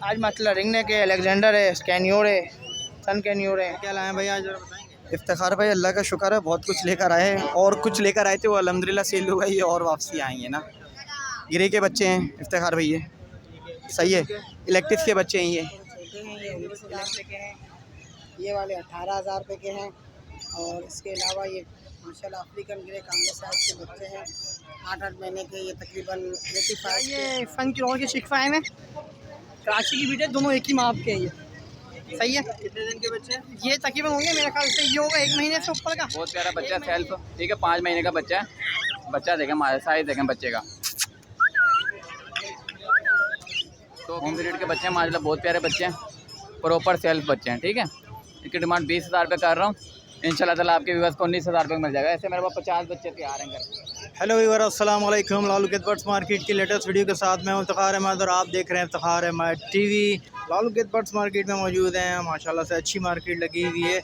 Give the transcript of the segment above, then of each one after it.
आज मतलब रिंगने के अलेक्जेंडर है, स्कैनियोर है, सन कैनियोर है। क्या लाए भाई आज जरा बताएंगे। इफ्तिखार भाई अल्लाह का शुक्र है, बहुत कुछ लेकर आए हैं और कुछ लेकर आए थे वो अल्हम्दुलिल्लाह सेल हो गई और वापसी आई है ना। गिरे के बच्चे हैं इफ्तिखार भाई, ये सही है। इलेक्ट्रिक के बच्चे हैं ये। छोटे हैं ये 19 के हैं, ये वाले 18,000 रुपये के हैं। और इसके अलावा ये माशाल्लाह अफ्रीकन ग्रे कांगो साइज के बच्चे हैं, 8-8 महीने के। ये तकरीबन 85। ये फन की के शिकफा है, कराची की बीट है, दोनों एक ही माप के हैं। ये सही है। कितने दिन के बच्चे हैं? ये तकरीबन होंगे मेरे ख्याल से, ये होगा 1 महीने से ऊपर का। बहुत प्यारा बच्चा है, सेल्फ ठीक है, 5 महीने का बच्चा है। बच्चा देखें, साइज देखें बच्चे का। तो होम ब्रीड के बच्चे हैं माशाल्लाह, बहुत प्यारे बच्चे हैं, प्रॉपर सेल्फ बच्चे हैं ठीक है। इसकी डिमांड 20,000 रुपये कर रहा हूँ, इंशाल्लाह ताला आपके व्यूअर्स को 19,000 रुपये मिल जाएगा। ऐसे मेरे पास 50 बच्चे तैयार हैं घर। हेलो व्यूअर, अस्सलाम वालेकुम। लालू गेट बर्ड्स मार्केट की लेटेस्ट वीडियो के साथ मैं इफ्तिखार अहमद और आप देख रहे हैं Iftikhar Ahmed TV. Lalu gate birds market में मौजूद हैं, माशाल्लाह से अच्छी मार्केट लगी हुई है।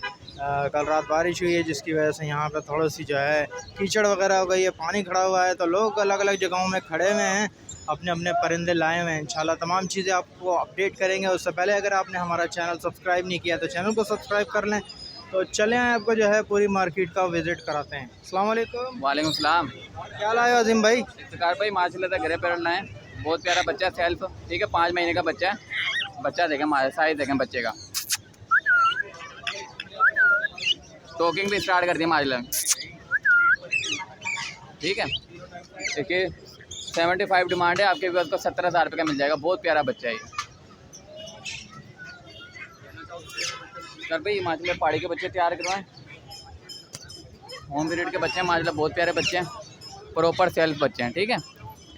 कल रात बारिश हुई है जिसकी वजह से यहाँ पे थोड़ी सी जो है कीचड़ वगैरह हो गई है, पानी खड़ा हुआ है, तो लोग अलग अलग जगहों में खड़े हुए हैं, अपने अपने परिंदे लाए हुए हैं। इंशाल्लाह तमाम चीज़ें आपको अपडेट करेंगे। उससे पहले अगर आपने हमारा चैनल सब्सक्राइब नहीं किया तो चैनल को सब्सक्राइब कर लें। तो चलें आपको जो है पूरी मार्केट का विज़िट कराते हैं। अस्सलाम वालेकुम। वालेकुम सलाम। क्या लाए हो अजीम भाई? इफ्तिखार भाई माशाल्लाह से घरे पर लाए, बहुत प्यारा बच्चा है सेल्फ ठीक है, 5 महीने का बच्चा है। बच्चा देखें, साइज देखें बच्चे का। टॉकिंग भी स्टार्ट कर दी माशाल्लाह ठीक है। देखिए 75 डिमांड है, आपके व्यूअर्स को 17,000 रुपये का मिल जाएगा। बहुत प्यारा बच्चा है ये। सर भाई माशाल्लाह पहाड़ी के बच्चे तैयार करवाएं, होम ब्रीड के बच्चे हैं माशाल्लाह, बहुत प्यारे बच्चे हैं, प्रॉपर सेल्फ बच्चे हैं ठीक है।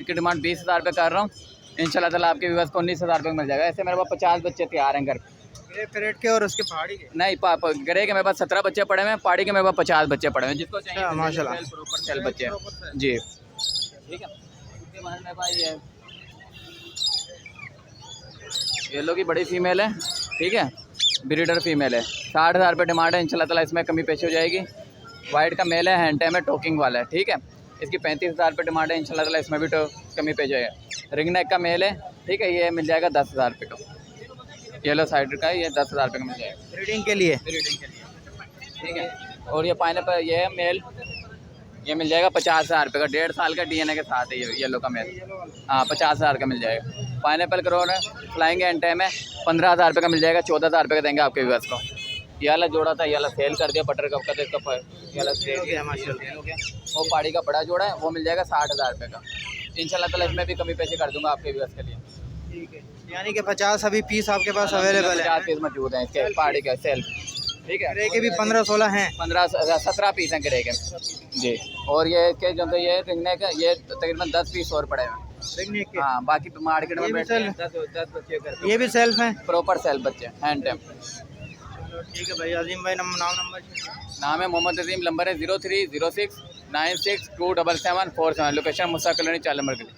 इसकी डिमांड 20,000 रुपये कर रहा हूँ, इंशाल्लाह ताला आपके व्यूअर्स को 19,000 रुपये का मिल जाएगा। ऐसे मेरे पास 50 बच्चे तैयार हैं घर। ग्रे के और उसके पहाड़ी के नहीं गरे के मेरे पास 17 बच्चे पड़े हुए हैं, पहाड़ी के मेरे पास 50 बच्चे पड़े हुए हैं, जिसको चाहिए माशाल्लाह प्रॉपर सेल बच्चे हैं जी ठीक है। उसके बाद मेरे पास ये लोग की बड़ी फीमेल है ठीक है, ब्रीडर फीमेल है, 60,000 रुपये डिमांड है, इंशाल्लाह ताला इसमें कमी पेशी हो जाएगी। वाइट का मेल है, हैंड टाइम है, टोकिंग वाला है ठीक है। इसकी 35,000 रुपये डिमांड है, इंशाल्लाह ताला इसमें भी कमी पेश जाएगा। रिंग नेक का मेल है ठीक है, ये मिल जाएगा 10,000 रुपये का। येलो साइड का है, ये 10,000 रुपये का मिल जाएगा ब्रीडिंग के लिए। ब्रीडिंग के लिए ठीक है। और ये पाइनएप्पल ये है मेल, ये मिल जाएगा 50,000 रुपये का, 1.5 साल का DNA के साथ है ये येलो का मेल। हाँ 50,000 का मिल जाएगा। पाइनएप्पल करोड़ है, फ्लाइंग एंड टाइम है, 15,000 रुपये का मिल जाएगा, 14,000 रुपये का देंगे आपके व्यूअर्स को। ये वाला जोड़ा था, ये वाला सेल कर दिया, बटर कप का, तो इसका ये वाला सेल हो गया। वो पहाड़ी का बड़ा जोड़ा है, वो मिल जाएगा 60,000 रुपये का। इंशाल्लाह ताला इसमें भी कमी पैसे कर दूंगा आपके व्यूअर्स के लिए ठीक है, यानी कि 50 अभी पीस आपके पास अवेलेबल है। 50 पीस मौजूद हैं इसके पहाड़ी के सेल ठीक है। ग्रे के भी 15-16 हैं। 17 पीस हैं ग्रे के जी। और ये के जो तो ये रिंगने का ये तकरीबन 10 पीस और पड़े हुए हैं। हाँ बाकी मार्केट में बैठे हैं 10 बच्चे, ये भी सेल्फ हैं, प्रॉपर सेल्फ बच्चे हैंड टाइम। ठीक है भाई। अजीम भाई नाम है मोहम्मद अजीम, नंबर है 0306 96 27747। लोकेशन मुसा कॉलोनी 4 नंबर के लिए।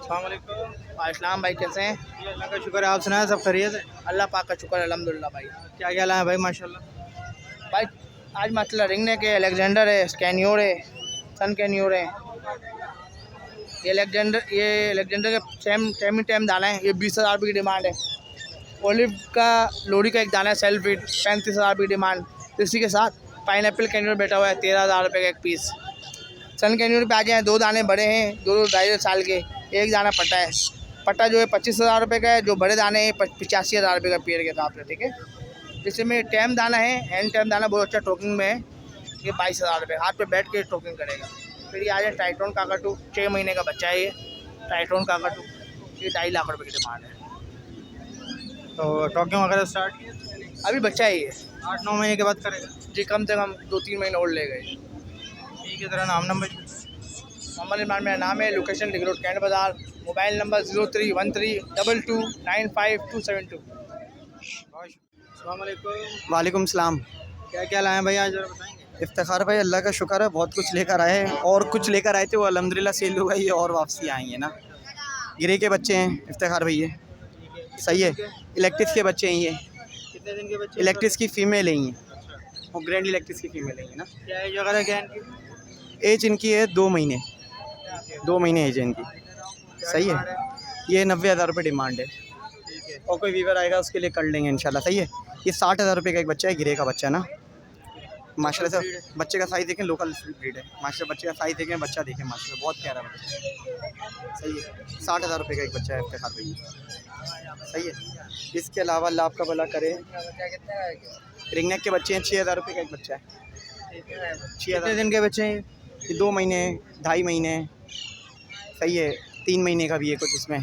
अस्सलाम भाई, कैसे हैं? अल्लाह का शुक्र है, आप सुनाए सब खैरियत है? अल्लाह पाक का शुक्र है अल्हम्दुलिल्लाह भाई। क्या क्या लाए भाई माशाल्लाह? भाई आज मतलब रिंगने के अलेक्जेंडर है, स्कैनियोर है, सन कैनियोर है। ये अलेक्जेंडर के टाइम दाना है, ये 20,000 रुपये की डिमांड है। ओलिव का लोरी का एक दाना है सेल्फ फीड, 35,000 रुपये की डिमांड। इसी के साथ पाइनएप्पल कैनियोर बैठा हुआ है, 13,000 रुपये का एक पीस। सन कैनियोर पे आ जाए, 2 दाने बड़े हैं, 2-2.5 साल के, एक दाना पट्टा है। पट्टा जो है 25,000 रुपये का है, जो बड़े दाने हैं 85,000 रुपये का पेड़ के हिसाब से ठीक है। इसमें टैम दाना है, हैंड टैम दाना बहुत अच्छा टोकिंग में है, ये 22,000 रुपये, हाथ पे बैठ के टोकिंग करेगा। फिर ये आ जाए टाइटोन काकाटू, 6 महीने का बच्चा है ये टाइटोन काकाटू, ये 2.5 लाख रुपये की डिमांड है। तो टॉकिंग वगैरह स्टार्ट अभी बच्चा ही है, 8-9 महीने के बाद करेगा जी, कम से कम 2-3 महीने और ले गए। ठीक है। ज़रा नाम नंबर। मोहम्मद इमरान मेरा नाम है, लोकेशन लिख रोड कैंट बाज़ार, मोबाइल नंबर 0313229572। वालेकुम सलाम। क्या क्या लाए भाई आज जरा बताएंगे। इफ्तिखार भाई अल्लाह का शुक्र है, बहुत कुछ लेकर आए हैं और कुछ लेकर आए थे वो अल्हम्दुलिल्लाह सेल हो गई और वापसी आई है ना। गिरे के बच्चे हैं इफ्तिखार भाई, ये सही है। इलेक्ट्रिक के बच्चे हैं ये। कितने दिन के बच्चे? इलेक्ट्रिक की फ़ीमेल है ये, और ग्रैंड इलेक्ट्रिक की फ़ीमेल है ये ना। क्या एज वगैरह क्या है इनकी? एज इनकी है 2 महीने, 2 महीने एज है इनकी, सही है। ये 90,000 रुपये डिमांड है। और कोई वीवर आएगा उसके लिए कर लेंगे इंशाल्लाह। सही है। ये 60,000 रुपये का एक बच्चा है, गिरे का बच्चा ना। माशाल्लाह से बच्चे का साइज़ देखें, लोकल ब्रीड है माशाल्लाह। बच्चे का साइज़ देखें, बच्चा देखें माशाल्लाह, बहुत प्यारा बच्चा। सही है। 60,000 रुपये का एक बच्चा है इफ्तिखार भाई। सही है। इसके अलावा अल्लाह आपका भला करे, रिंगनेक के बच्चे हैं, 6,000 रुपये का एक बच्चा है। 6,000 दिन के बच्चे हैं। ये 2 महीने 2.5 महीने। सही है। 3 महीने का भी है कुछ इसमें।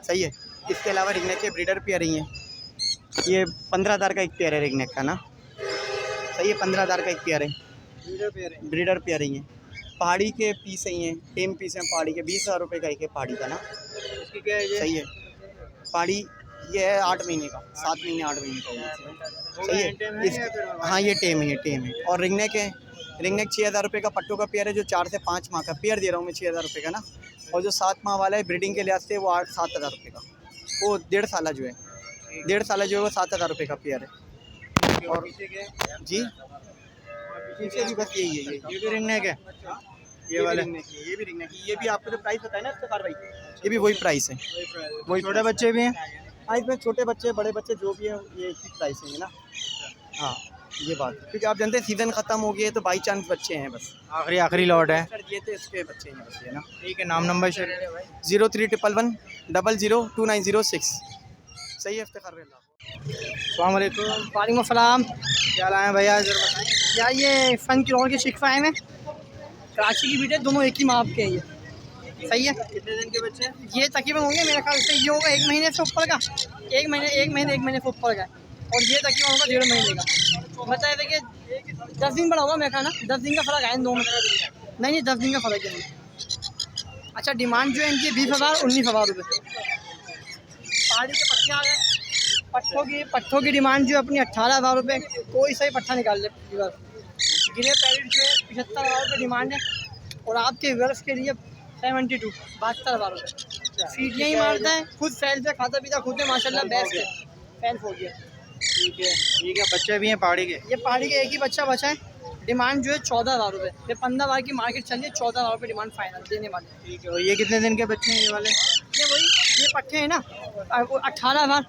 सही है। इसके अलावा रिंगनेक के ब्रीडर पेयर ही हैं। ये 15,000 का एक पेयर है रिंगनेक का ना। सही है। 15,000 का एक पेयर है, ब्रीडर पेयर ही है। पहाड़ी के पीस ही हैं, टेम पीस हैं पहाड़ी के। 20,000 रुपये का एक है पहाड़ी का ना। इसकी क्या है ये? सही है। पहाड़ी ये है 8 महीने का, 7 महीने 8 महीने का। सही है। हाँ ये टेम है, टेम है। और रिंगनेक है, रिंगनेक 6,000 रुपये का पट्टों का पेयर है, जो 4 से 5 माह का पेयर दे रहा हूँ मैं 6,000 रुपये का ना। और जो 7 माह वाला है ब्रीडिंग के लिहाज से वो 7,000 रुपये का। वो 1.5 साल जो है, 1.5 साल जो है वो 7,000 रुपये का पेयर है। और जी पीछे भी बस यही है। ये भी रिंगनेक है, ये वाले ये भी रिंगनेक है। ये भी आपको जो प्राइस बताया ना इफ्तिखार भाई, ये भी वही प्राइस है। वही छोटे बच्चे भी हैं। हाँ इसमें छोटे बच्चे बड़े बच्चे जो भी हैं ये एक ही प्राइस है ना। हाँ ये बात है, क्योंकि आप जानते हैं सीज़न ख़त्म हो गया है तो बाई चांस बच्चे हैं, बस आखिरी लॉट है सर। ये तो इसके बच्चे हैं बस, ये ना। ठीक है। नाम नंबर शेयर 0311 002906। सही है इफ्तिखार भाई। अस्सलाम वालेकुम। वालेकुम अस्सलाम। क्या लाए हैं भैया, ज़रा बताएं। यार ये सन की रोड के शिकवा है में कराची की बीटे, दोनों एक ही माप के हैं ये। सही है। कितने दिन के बच्चे? ये तकरीबन होंगे मेरे ख्याल से, ये होगा 1 महीने से ऊपर का, 1 महीने से ऊपर का। और ये तकरीबन होगा 1.5 महीने का। बताए देखिए 10 दिन बड़ा होगा मेरे ख्याल ना, 10 दिन का फ़र्क है इन दोनों में। नहीं 10 दिन का फ़र्क है। अच्छा डिमांड जो है इनकी 20,000 19,000 रुपये। पहाड़ी के पट्टे आ गए। पट्ठों की डिमांड जो है अपनी 18,000 रुपये। कोई सही पट्ठा निकाल ले। गिरे पैरेट जो है 75,000 रुपये डिमांड है। और आपके व्यूअर्स के लिए 72 72,000 रुपये। सीटियाँ ही मारता है, खुद फैल से खाता पीता खुद है माशाल्लाह, बेस्ट है। फैल हो गया। ठीक है। ठीक है। बच्चे भी हैं पहाड़ी के? ये पहाड़ी के एक ही बच्चा बचा है। डिमांड जो है 14,000 रुपये। ये 15,000 की मार्केट चल रही है, 14,000 रुपये डिमांड फाइनल देने वाले। ठीक है। और ये कितने दिन के बच्चे हैं ये वाले? ये वही ये पट्टे हैं ना 18,000।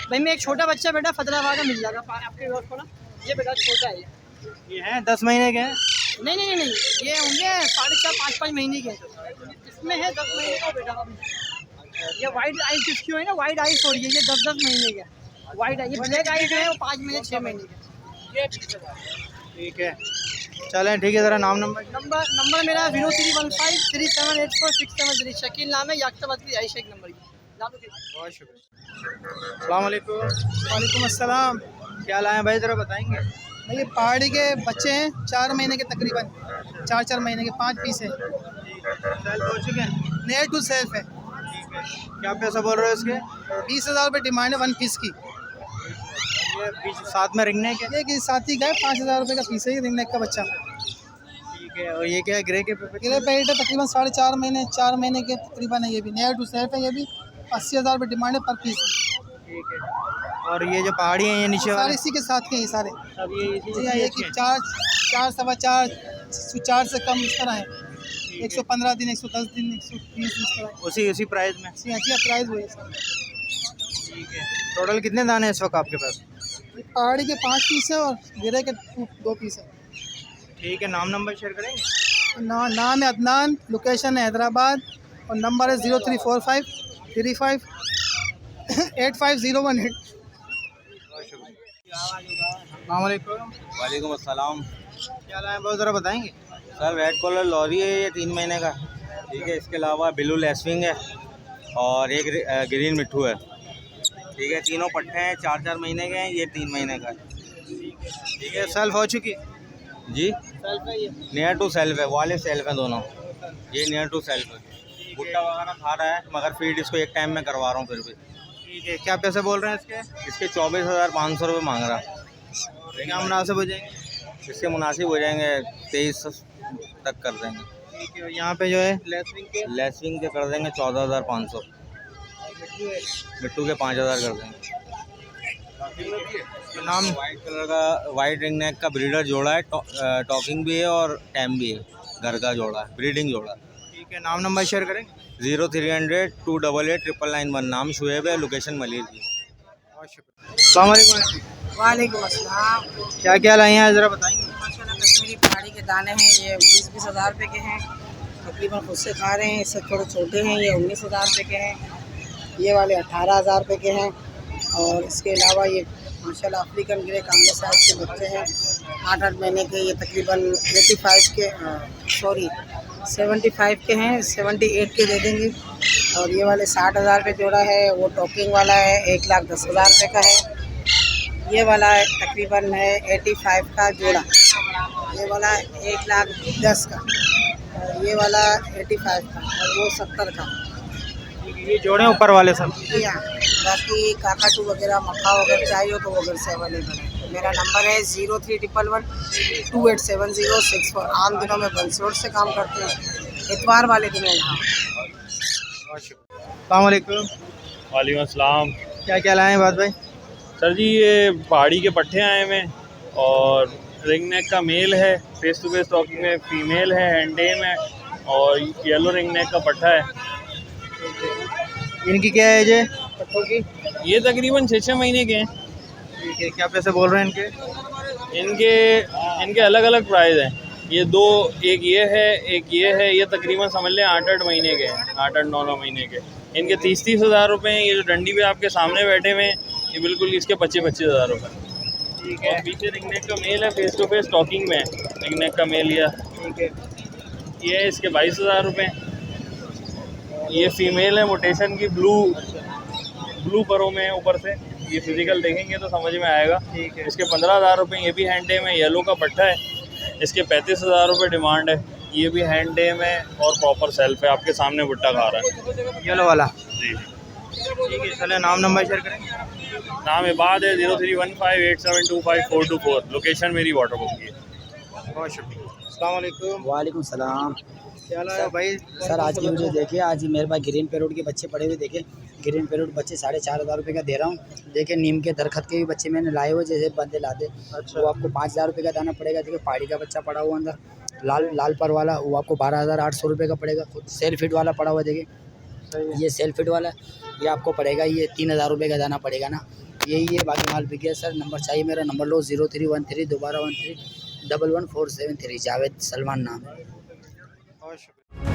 भाई मैं एक छोटा बच्चा बेटा 15,000 का मिल जाएगा आपके व्यूअर्स को ना। ये बेटा छोटा है ये हैं 10 महीने के हैं? नहीं, ये होंगे 4.5 5 महीने के। इसमें है 10 महीने का बेटा। ये वाइट आइस किसकी है ना, वाइट आइस हो रही है। ये 10 महीने के वाइट आई। ये ब्लैक आइस है वो 5 महीने 6 महीने के। ठीक है। चलें ठीक है। ज़रा नाम नंबर मेरा 0315 3784 673। शकील नाम है, याकताबाद की आयशा एक नंबर की। बहुत शुक्रिया। अस्सलाम वालेकुम। वालेकुम अस्सलाम। क्या लाए हैं भाई, ज़रा बताएंगे। भाई ये पहाड़ी के बच्चे हैं 4 महीने के, तकरीबन 4 महीने के 5 पीस है। सेल हो चुके हैं? नेट टू सेल्फ है। क्या पैसा बोल रहे हो इसके? 20,000 रुपये डिमांड है 1 पीस की। ये पीछे साथ में रिंगनेक है? ये कि साथी का है, 5,000 रुपये का पीस है ये रिंगनेक का बच्चा। ठीक है। और ये क्या है, ग्रे के पे? गिले पैकेट है तकरीबन 4.5 महीने के तकरीबन है। ये भी नेट टू सेल्फ है। ये भी 80,000 रुपये डिमांड है पर पीस। ठीक है। और ये जो पहाड़ी हैं ये नीचे सारे वाले इसी के साथ के ये सारे। सब ये जी हाँ, ये कि 4 सवा 4 से कम इस तरह है। 115 दिन 110 दिन 120 इस तरह। उसी प्राइस में? जी हाँ प्राइस वही है। ठीक है। टोटल कितने दाने हैं इस वक्त आपके पास? पहाड़ी के 5 पीस है और गिरे के 2 पीस है। ठीक है। नाम नंबर शेयर करेंगे? नाम है अदनान, लोकेशन है हैदराबाद और नंबर है 0345 35 85 018। वालेकुम अस्सलाम। क्या लाए बहुत ज़रा बताएंगे। सर रेड कॉलर लॉरी है, ये 3 महीने का। ठीक है। इसके अलावा ब्लू लेसविंग है और एक ग्रीन मिट्ठू है। ठीक है। तीनों पट्टे हैं, 4 महीने के हैं। ये 3 महीने का है। ठीक है। सेल्फ हो चुकी जी। सेल्फ है ये? नियर टू सेल्फ है, वाले सेल्फ है दोनों। ये नियर टू सेल्फ है। भुट्टा वगैरह खा रहा है मगर फीड इसको एक टाइम में करवा रहा हूँ फिर भी। ठीक है। क्या पैसे बोल रहे हैं इसके? इसके 24,500 रुपये मांग रहा। क्या मुनासिब हो जाएंगे? इसके मुनासिब हो जाएंगे 23 तक कर देंगे। ठीक है। यहाँ पे जो है लेसविंग के लेसविंग के कर देंगे 14,500। मिट्टू के 5,000 कर देंगे। नाम वाइट कलर का वाइट रिंग नेक का ब्रीडर जोड़ा है, टॉकिंग भी है और टैम भी है। घर का जोड़ा है, ब्रीडिंग जोड़ा है। ठीक है। नाम नंबर शेयर करेंगे? 0300 288 991। नाम शुएब है, लोकेशन मलिर जी। अस्सलाम वालेकुम। वालेकुम अस्सलाम। क्या क्या लाए हैं ज़रा बताएंगे? माशाल्लाह कश्मीरी पहाड़ी के दाने हैं, ये 20-20 हज़ार रुपये के हैं। तकरीबन खुद से खा रहे हैं, इससे थोड़े छोटे हैं, ये 19 हज़ार रुपये के हैं। ये वाले 18 हज़ार रुपये के हैं। और इसके अलावा ये माशाल्लाह अफ्रीकन ग्रे कांगो साइज के बच्चे हैं, 8-8 महीने के। ये तकरीबन 75 के हैं, 78 के दे देंगे। और ये वाले 60 हज़ार रुपये जोड़ा है, वो टॉकिंग वाला है, 1,10,000 रुपये का है। ये वाला तकरीबन है 85 का जोड़ा, ये वाला 1,10,000 का, और ये वाला 85 का, और वो 70 का। ये जोड़े ऊपर वाले सब। यहाँ बाकी काकाटू वगैरह मक्खा वगैरह चाहिए हो तो वो घर से अवेलेबल है। तो मेरा नंबर है 0311 287064। आम दिनों में बंसरोड से काम करते हैं, इतवार वाले दिन है यहाँ। अस्सलाम वालेकुम। वालेकुम अस्सलाम। क्या क्या लाए हैं बात भाई? सर जी ये पहाड़ी के पट्टे आए हुए हैं और रिंग नेक का मेल है, फेस टू फेस टॉकिंग में फीमेल है, हैंडेम है और येलो रिंग नेक का पट्टा है। इनकी क्या एज है पट्टों की? ये तकरीबन 6-6 महीने के हैं। ठीक है, क्या पैसे बोल रहे हैं इनके? इनके अलग अलग प्राइस हैं। ये दो, एक ये है, एक ये है। ये तकरीबन समझ लें 8-8 महीने के हैं, 8-8 9-9 महीने के। इनके 30-30 हज़ार रुपये हैं। ये जो डंडी पे आपके सामने बैठे हुए हैं ये बिल्कुल इसके 25-25 हज़ार रुपये। ठीक है, और पीछे रिंग नेक का मेल है, फेस टू फेस टॉकिंग में रिंग नेक का मेल या ठीक है। ये है, इसके 22 हज़ार रुपये। ये फीमेल है, मोटेशन की, ब्लू परों में है ऊपर से। ये फिजिकल देखेंगे तो समझ में आएगा। ठीक है। इसके 15 हज़ार रुपये। ये भी हैंड टेम है, येलो का पट्टा है। इसके 35 हज़ार रुपये डिमांड है। ये भी हैंड टेम है और प्रॉपर सेल्फ है, आपके सामने भुट्टा खा रहा है। येलो वाला। जी, ठीक है, चले नाम नंबर शेयर करें। नाम इबाद है, 03158725 लोकेशन मेरी वाटर बुक की है। बहुत शुक्रिया। अस्सलाम वालेकुम। वालेकुम सलाम। क्या लाया भाई? सर आज की वीडियो देखिए, आज ही मेरे पास ग्रीन पैरोट के बच्चे पड़े हुए। देखिए ग्रीन पैरोट बच्चे 4,500 रुपये का दे रहा हूँ। देखिए नीम के दरख्त के भी बच्चे मैंने लाए हुए, जैसे बंदे लाते। अच्छा। वो आपको 5,000 रुपये का दाना पड़ेगा। देखिए पहाड़ी का बच्चा पड़ा हुआ अंदर, लाल पर वाला, वो आपको 12,800 रुपये का पड़ेगा। खुद सेल फिट वाला पड़ा हुआ है, देखिए ये सेल फिट वाला, ये आपको पड़ेगा, ये 3,000 रुपये का दाना पड़ेगा ना। यही है, बाकी माल बिक गया। सर नंबर चाहिए, मेरा नंबर लो 0313 दोबारा 13 11 473। जावेद सलमान नाम है। बहुत शुक्रिया।